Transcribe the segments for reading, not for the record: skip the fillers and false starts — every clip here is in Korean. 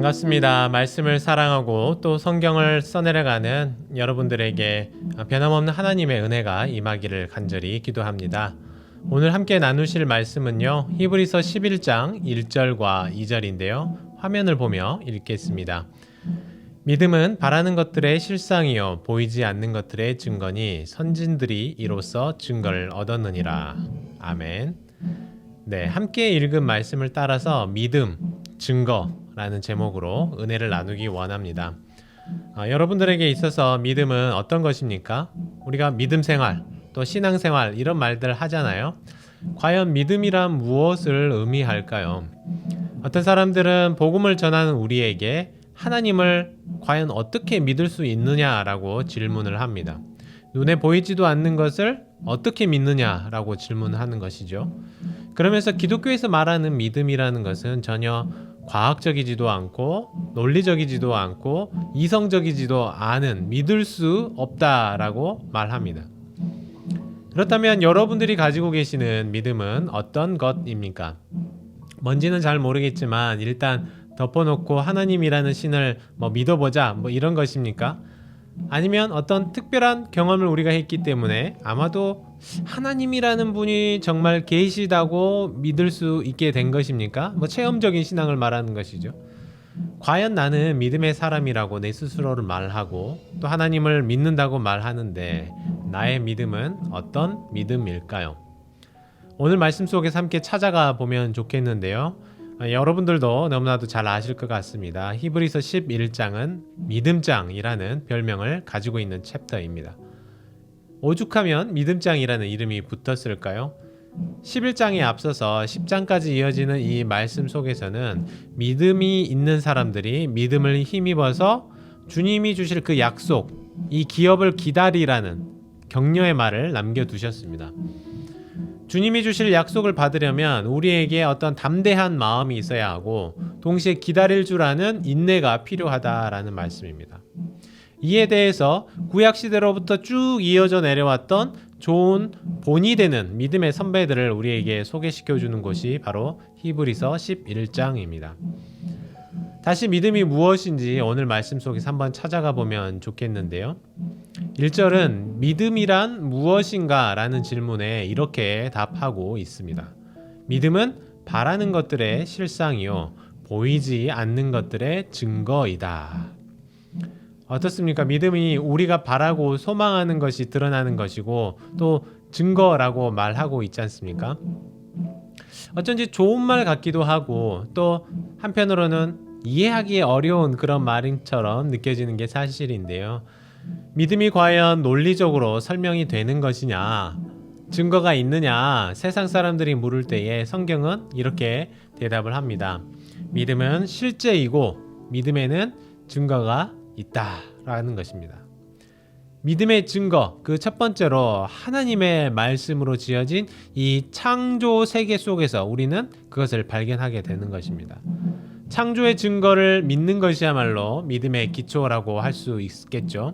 반갑습니다. 말씀을 사랑하고 또 성경을 써내려가는 여러분들에게 변함없는 하나님의 은혜가 임하기를 간절히 기도합니다. 오늘 함께 나누실 말씀은요, 히브리서 11장 1절과 2절인데요. 화면을 보며 읽겠습니다. 믿음은 바라는 것들의 실상이요 보이지 않는 것들의 증거니 선진들이 이로써 증거를 얻었느니라. 아멘. 네, 함께 읽은 말씀을 따라서 믿음, 증거라는 제목으로 은혜를 나누기 원합니다. 여러분들에게 있어서 믿음은 어떤 것입니까? 우리가 믿음 생활, 또 신앙 생활 이런 말들 하잖아요. 과연 믿음이란 무엇을 의미할까요? 어떤 사람들은 복음을 전하는 우리에게 하나님을 과연 어떻게 믿을 수 있느냐라고 질문을 합니다. 눈에 보이지도 않는 것을 어떻게 믿느냐라고 질문하는 것이죠. 그러면서 기독교에서 말하는 믿음이라는 것은 전혀 과학적이지도 않고 논리적이지도 않고 이성적이지도 않은 믿을 수 없다라고 말합니다. 그렇다면 여러분들이 가지고 계시는 믿음은 어떤 것입니까? 뭔지는 잘 모르겠지만 일단 덮어놓고 하나님이라는 신을 믿어보자 이런 것입니까? 아니면 어떤 특별한 경험을 우리가 했기 때문에 아마도 하나님이라는 분이 정말 계시다고 믿을 수 있게 된 것입니까? 체험적인 신앙을 말하는 것이죠. 과연 나는 믿음의 사람이라고 내 스스로를 말하고 또 하나님을 믿는다고 말하는데 나의 믿음은 어떤 믿음일까요? 오늘 말씀 속에서 함께 찾아가 보면 좋겠는데요. 여러분들도 너무나도 잘 아실 것 같습니다. 히브리서 11장은 믿음장이라는 별명을 가지고 있는 챕터입니다. 오죽하면 믿음장이라는 이름이 붙었을까요? 11장에 앞서서 10장까지 이어지는 이 말씀 속에서는 믿음이 있는 사람들이 믿음을 힘입어서 주님이 주실 그 약속, 이 기업을 기다리라는 격려의 말을 남겨두셨습니다. 주님이 주실 약속을 받으려면 우리에게 어떤 담대한 마음이 있어야 하고 동시에 기다릴 줄 아는 인내가 필요하다라는 말씀입니다. 이에 대해서 구약시대로부터 쭉 이어져 내려왔던 좋은 본이 되는 믿음의 선배들을 우리에게 소개시켜주는 곳이 바로 히브리서 11장입니다. 다시 믿음이 무엇인지 오늘 말씀 속에서 한번 찾아가 보면 좋겠는데요. 1절은 믿음이란 무엇인가? 라는 질문에 이렇게 답하고 있습니다. 믿음은 바라는 것들의 실상이요 보이지 않는 것들의 증거이다. 어떻습니까? 믿음이 우리가 바라고 소망하는 것이 드러나는 것이고 또 증거라고 말하고 있지 않습니까? 어쩐지 좋은 말 같기도 하고 또 한편으로는 이해하기 어려운 그런 말처럼 느껴지는 게 사실인데요. 믿음이 과연 논리적으로 설명이 되는 것이냐, 증거가 있느냐, 세상 사람들이 물을 때에 성경은 이렇게 대답을 합니다. 믿음은 실제이고 믿음에는 증거가 있다라는 것입니다. 믿음의 증거, 그 첫 번째로 하나님의 말씀으로 지어진 이 창조 세계 속에서 우리는 그것을 발견하게 되는 것입니다. 창조의 증거를 믿는 것이야말로 믿음의 기초라고 할 수 있겠죠.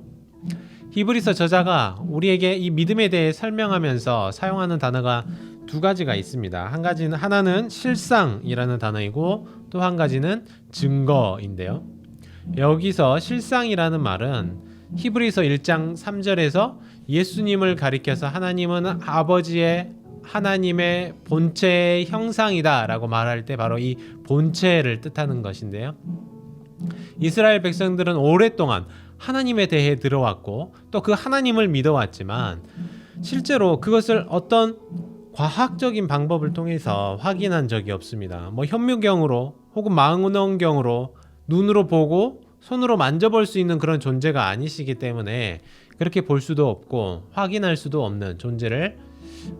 히브리서 저자가 우리에게 이 믿음에 대해 설명하면서 사용하는 단어가 두 가지가 있습니다. 하나는 실상이라는 단어이고 또 한 가지는 증거인데요. 여기서 실상이라는 말은 히브리서 1장 3절에서 예수님을 가리켜서 하나님은 아버지의 하나님의 본체의 형상이다 라고 말할 때 바로 이 본체를 뜻하는 것인데요. 이스라엘 백성들은 오랫동안 하나님에 대해 들어왔고 또 그 하나님을 믿어왔지만 실제로 그것을 어떤 과학적인 방법을 통해서 확인한 적이 없습니다. 현무경으로 혹은 망원경으로 눈으로 보고 손으로 만져볼 수 있는 그런 존재가 아니시기 때문에 그렇게 볼 수도 없고 확인할 수도 없는 존재를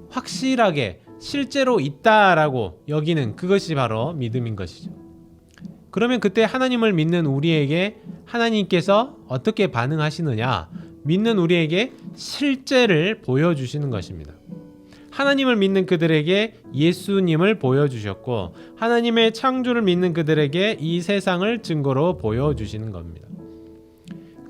확실하게 실제로 있다라고 여기는 그것이 바로 믿음인 것이죠. 그러면 그때 하나님을 믿는 우리에게 하나님께서 어떻게 반응하시느냐? 믿는 우리에게 실제를 보여주시는 것입니다. 하나님을 믿는 그들에게 예수님을 보여주셨고 하나님의 창조를 믿는 그들에게 이 세상을 증거로 보여주시는 겁니다.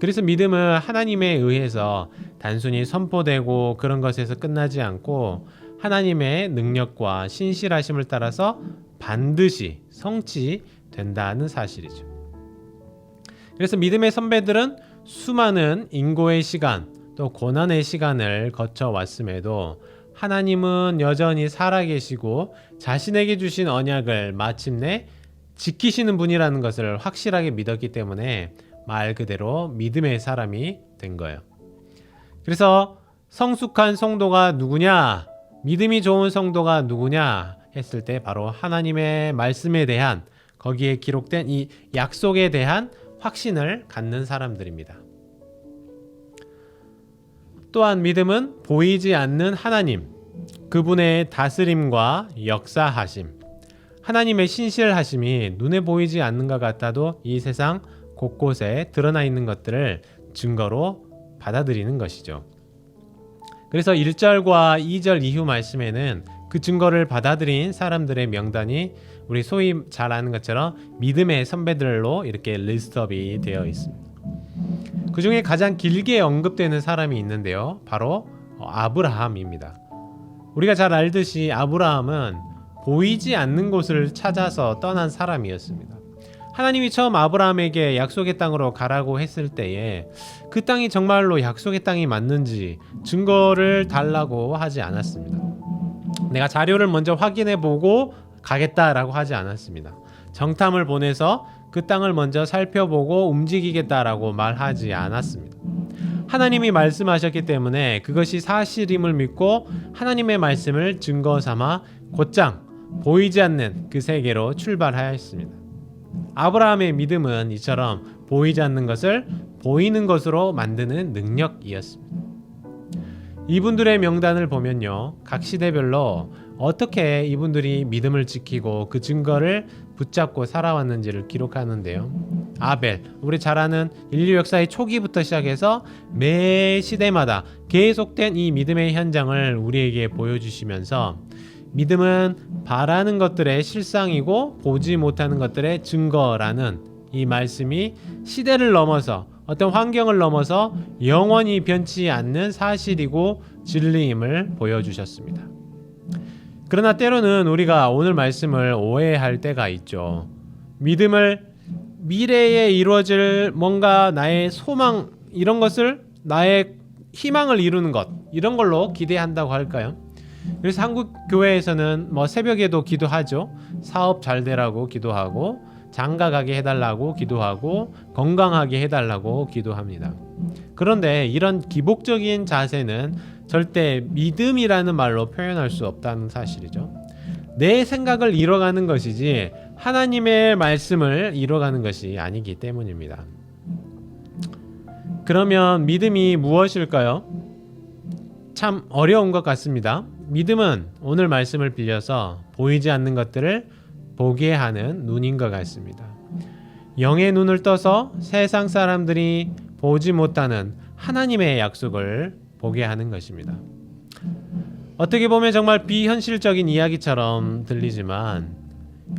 그래서 믿음은 하나님에 의해서 단순히 선포되고 그런 것에서 끝나지 않고 하나님의 능력과 신실하심을 따라서 반드시 성취된다는 사실이죠. 그래서 믿음의 선배들은 수많은 인고의 시간, 또 고난의 시간을 거쳐왔음에도 하나님은 여전히 살아계시고 자신에게 주신 언약을 마침내 지키시는 분이라는 것을 확실하게 믿었기 때문에 말 그대로 믿음의 사람이 된 거예요. 그래서 성숙한 성도가 누구냐? 믿음이 좋은 성도가 누구냐? 했을 때 바로 하나님의 말씀에 대한, 거기에 기록된 이 약속에 대한 확신을 갖는 사람들입니다. 또한 믿음은 보이지 않는 하나님, 그분의 다스림과 역사하심, 하나님의 신실하심이 눈에 보이지 않는 것 같아도 이 세상 곳곳에 드러나 있는 것들을 증거로 받아들이는 것이죠. 그래서 1절과 2절 이후 말씀에는 그 증거를 받아들인 사람들의 명단이 우리 소위 잘 아는 것처럼 믿음의 선배들로 이렇게 리스트업이 되어 있습니다. 그 중에 가장 길게 언급되는 사람이 있는데요. 바로 아브라함입니다. 우리가 잘 알듯이 아브라함은 보이지 않는 곳을 찾아서 떠난 사람이었습니다. 하나님이 처음 아브라함에게 약속의 땅으로 가라고 했을 때에 그 땅이 정말로 약속의 땅이 맞는지 증거를 달라고 하지 않았습니다. 내가 자료를 먼저 확인해 보고 가겠다라고 하지 않았습니다. 정탐을 보내서 그 땅을 먼저 살펴보고 움직이겠다라고 말하지 않았습니다. 하나님이 말씀하셨기 때문에 그것이 사실임을 믿고 하나님의 말씀을 증거 삼아 곧장 보이지 않는 그 세계로 출발하였습니다. 아브라함의 믿음은 이처럼 보이지 않는 것을 보이는 것으로 만드는 능력이었습니다. 이분들의 명단을 보면요, 각 시대별로 어떻게 이분들이 믿음을 지키고 그 증거를 붙잡고 살아왔는지를 기록하는데요. 아벨, 우리 잘 아는 인류 역사의 초기부터 시작해서 매 시대마다 계속된 이 믿음의 현장을 우리에게 보여주시면서 믿음은 바라는 것들의 실상이고 보지 못하는 것들의 증거라는 이 말씀이 시대를 넘어서 어떤 환경을 넘어서 영원히 변치 않는 사실이고 진리임을 보여주셨습니다. 그러나 때로는 우리가 오늘 말씀을 오해할 때가 있죠. 믿음을 미래에 이루어질 뭔가 나의 소망, 이런 것을, 나의 희망을 이루는 것, 이런 걸로 기대한다고 할까요? 그래서 한국 교회에서는 새벽에도 기도하죠. 사업 잘 되라고 기도하고, 장가 가게 해달라고 기도하고, 건강하게 해달라고 기도합니다. 그런데 이런 기복적인 자세는 절대 믿음이라는 말로 표현할 수 없다는 사실이죠. 내 생각을 이뤄가는 것이지 하나님의 말씀을 이뤄가는 것이 아니기 때문입니다. 그러면 믿음이 무엇일까요? 참 어려운 것 같습니다. 믿음은 오늘 말씀을 빌려서 보이지 않는 것들을 보게 하는 눈인 것 같습니다. 영의 눈을 떠서 세상 사람들이 보지 못하는 하나님의 약속을 보게 하는 것입니다. 어떻게 보면 정말 비현실적인 이야기처럼 들리지만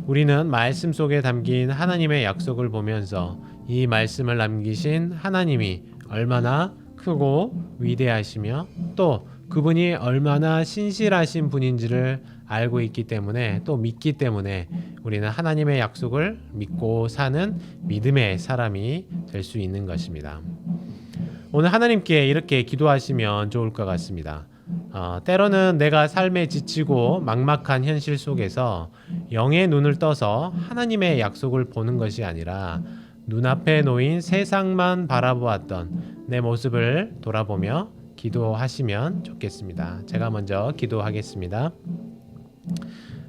우리는 말씀 속에 담긴 하나님의 약속을 보면서 이 말씀을 남기신 하나님이 얼마나 크고 위대하시며 또 그분이 얼마나 신실하신 분인지를 알고 있기 때문에, 또 믿기 때문에 우리는 하나님의 약속을 믿고 사는 믿음의 사람이 될 수 있는 것입니다. 오늘 하나님께 이렇게 기도하시면 좋을 것 같습니다. 때로는 내가 삶에 지치고 막막한 현실 속에서 영의 눈을 떠서 하나님의 약속을 보는 것이 아니라 눈앞에 놓인 세상만 바라보았던 내 모습을 돌아보며 기도하시면 좋겠습니다. 제가 먼저 기도하겠습니다.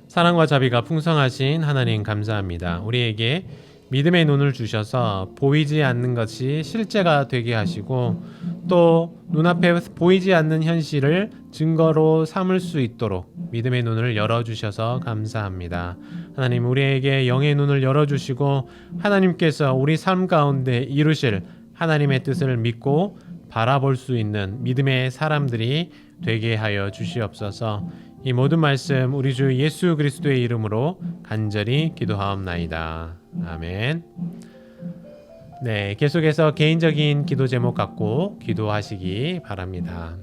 사랑과 자비가 풍성하신 하나님 감사합니다. 우리에게 믿음의 눈을 주셔서 보이지 않는 것이 실제가 되게 하시고 또 눈앞에 보이지 않는 현실을 증거로 삼을 수 있도록 믿음의 눈을 열어주셔서 감사합니다. 하나님, 우리에게 영의 눈을 열어주시고 하나님께서 우리 삶 가운데 이루실 하나님의 뜻을 믿고 바라볼 수 있는 믿음의 사람들이 되게 하여 주시옵소서. 이 모든 말씀 우리 주 예수 그리스도의 이름으로 간절히 기도하옵나이다. 아멘. 네, 계속해서 개인적인 기도 제목 갖고 기도하시기 바랍니다.